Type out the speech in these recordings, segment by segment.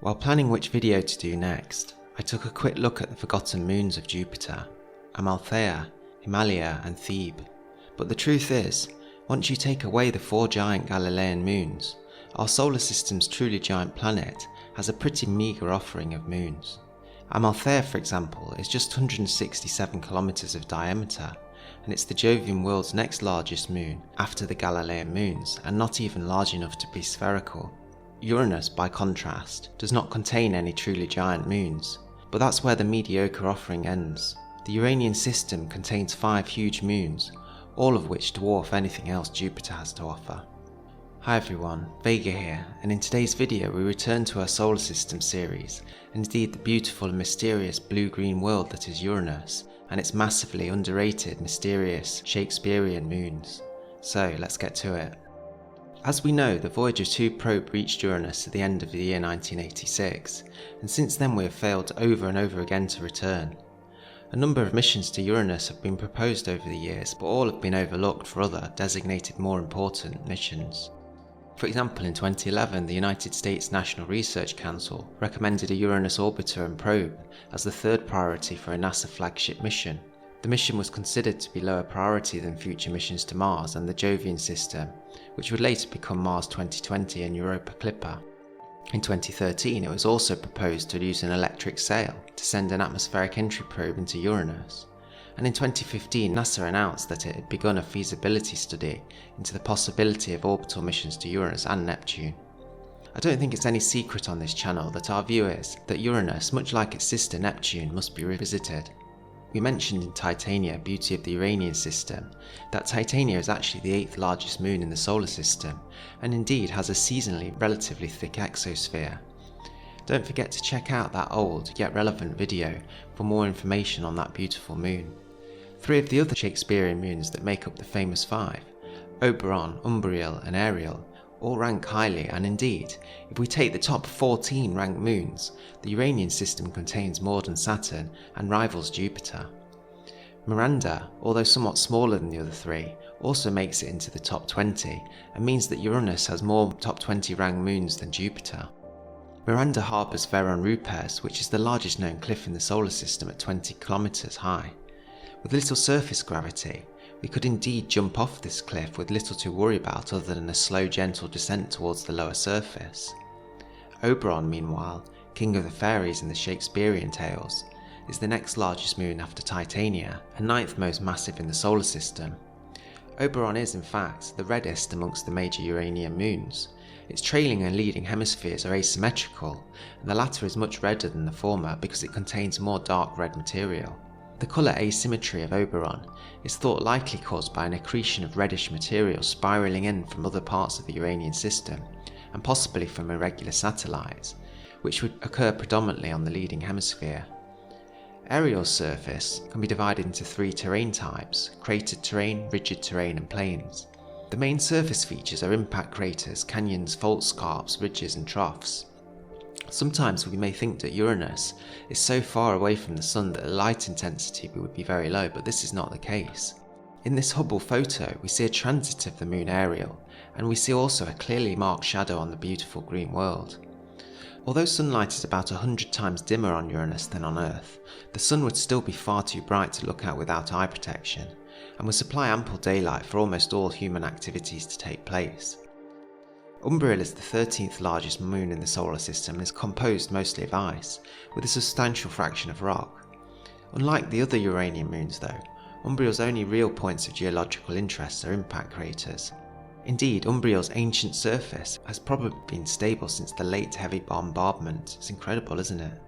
While planning which video to do next, I took a quick look at the forgotten moons of Jupiter, Amalthea, Himalaya and Thebe. But the truth is, once you take away the 4 giant Galilean moons, our solar system's truly giant planet has a pretty meagre offering of moons. Amalthea, for example, is just 167 kilometers of diameter, and it's the Jovian world's next largest moon after the Galilean moons, and not even large enough to be spherical. Uranus, by contrast, does not contain any truly giant moons, but that's where the mediocre offering ends. The Uranian system contains 5 huge moons, all of which dwarf anything else Jupiter has to offer. Hi everyone, Vega here, and in today's video we return to our solar system series, and indeed the beautiful and mysterious blue-green world that is Uranus, and its massively underrated, mysterious Shakespearian moons. So let's get to it. As we know, the Voyager 2 probe reached Uranus at the end of the year 1986, and since then we have failed over and over again to return. A number of missions to Uranus have been proposed over the years, but all have been overlooked for other, designated more important missions. For example, in 2011, the United States National Research Council recommended a Uranus orbiter and probe as the 3rd priority for a NASA flagship mission. The mission was considered to be lower priority than future missions to Mars and the Jovian system, which would later become Mars 2020 and Europa Clipper. In 2013, it was also proposed to use an electric sail to send an atmospheric entry probe into Uranus. And in 2015, NASA announced that it had begun a feasibility study into the possibility of orbital missions to Uranus and Neptune. I don't think it's any secret on this channel that our view is that Uranus, much like its sister Neptune, must be revisited. We mentioned in Titania, Beauty of the Uranian System, that Titania is actually the 8th largest moon in the solar system, and indeed has a seasonally relatively thick exosphere. Don't forget to check out that old yet relevant video for more information on that beautiful moon. 3 of the other Shakespearian moons that make up the famous 5, Oberon, Umbriel and Ariel, all rank highly, and indeed, if we take the top 14 ranked moons, the Uranian system contains more than Saturn and rivals Jupiter. Miranda, although somewhat smaller than the other 3, also makes it into the top 20, and means that Uranus has more top 20 ranked moons than Jupiter. Miranda harbours Veron Rupes, which is the largest known cliff in the solar system at 20 kilometers high. With little surface gravity, we could indeed jump off this cliff with little to worry about other than a slow, gentle descent towards the lower surface. Oberon, meanwhile, king of the fairies in the Shakespearian tales, is the next largest moon after Titania, and 9th most massive in the solar system. Oberon is, in fact, the reddest amongst the major Uranian moons. Its trailing and leading hemispheres are asymmetrical, and the latter is much redder than the former because it contains more dark red material. The colour asymmetry of Oberon is thought likely caused by an accretion of reddish material spiralling in from other parts of the Uranian system, and possibly from irregular satellites, which would occur predominantly on the leading hemisphere. Ariel's surface can be divided into 3 terrain types: cratered terrain, rigid terrain and plains. The main surface features are impact craters, canyons, fault scarps, ridges and troughs. Sometimes we may think that Uranus is so far away from the Sun that the light intensity would be very low, but this is not the case. In this Hubble photo, we see a transit of the moon Ariel, and we see also a clearly marked shadow on the beautiful green world. Although sunlight is about 100 times dimmer on Uranus than on Earth, the Sun would still be far too bright to look at without eye protection, and would supply ample daylight for almost all human activities to take place. Umbriel is the 13th largest moon in the solar system and is composed mostly of ice, with a substantial fraction of rock. Unlike the other Uranian moons though, Umbriel's only real points of geological interest are impact craters. Indeed, Umbriel's ancient surface has probably been stable since the late heavy bombardment. It's incredible, isn't it?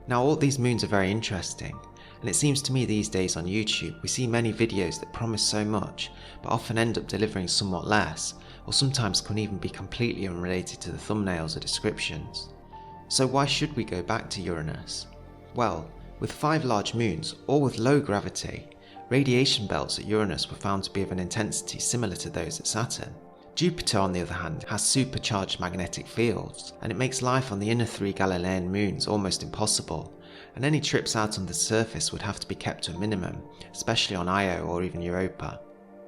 Now, all these moons are very interesting, and it seems to me these days on YouTube we see many videos that promise so much, but often end up delivering somewhat less, or sometimes can even be completely unrelated to the thumbnails or descriptions. So why should we go back to Uranus? Well, with 5 large moons, all with low gravity, radiation belts at Uranus were found to be of an intensity similar to those at Saturn. Jupiter, on the other hand, has supercharged magnetic fields, and it makes life on the inner 3 Galilean moons almost impossible, and any trips out on the surface would have to be kept to a minimum, especially on Io or even Europa.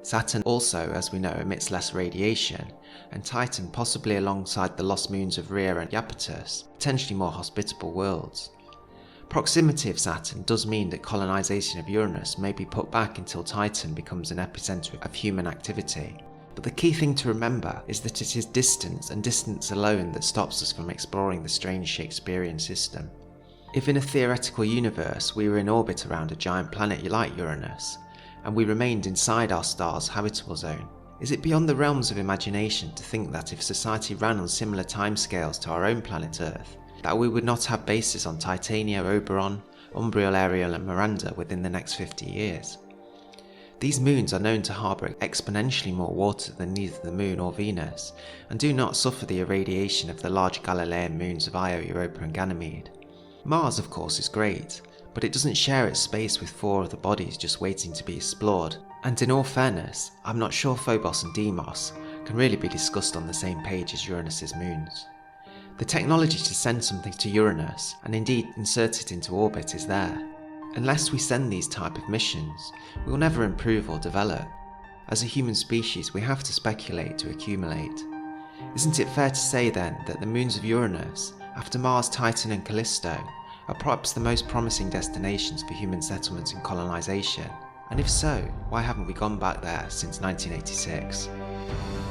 Saturn also, as we know, emits less radiation, and Titan possibly alongside the lost moons of Rhea and Iapetus, potentially more hospitable worlds. Proximity of Saturn does mean that colonisation of Uranus may be put back until Titan becomes an epicentre of human activity. But the key thing to remember is that it is distance and distance alone that stops us from exploring the strange Shakespearian system. If in a theoretical universe we were in orbit around a giant planet like Uranus, and we remained inside our star's habitable zone, is it beyond the realms of imagination to think that if society ran on similar timescales to our own planet Earth, that we would not have bases on Titania, Oberon, Umbriel, Ariel and Miranda within the next 50 years? These moons are known to harbour exponentially more water than neither the Moon or Venus, and do not suffer the irradiation of the large Galilean moons of Io, Europa and Ganymede. Mars, of course, is great, but it doesn't share its space with 4 other bodies just waiting to be explored, and in all fairness, I'm not sure Phobos and Deimos can really be discussed on the same page as Uranus's moons. The technology to send something to Uranus, and indeed insert it into orbit, is there. Unless we send these type of missions, we will never improve or develop. As a human species, we have to speculate to accumulate. Isn't it fair to say then that the moons of Uranus, after Mars, Titan and Callisto, are perhaps the most promising destinations for human settlement and colonisation? And if so, why haven't we gone back there since 1986?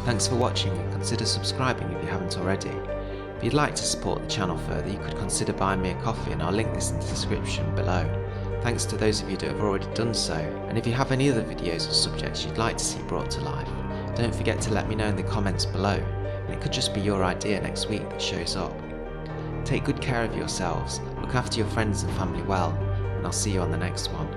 Thanks for watching, and consider subscribing if you haven't already. If you'd like to support the channel further, you could consider buying me a coffee, and I'll link this in the description below. Thanks to those of you that have already done so, and if you have any other videos or subjects you'd like to see brought to life, don't forget to let me know in the comments below, and it could just be your idea next week that shows up. Take good care of yourselves, look after your friends and family well, and I'll see you on the next one.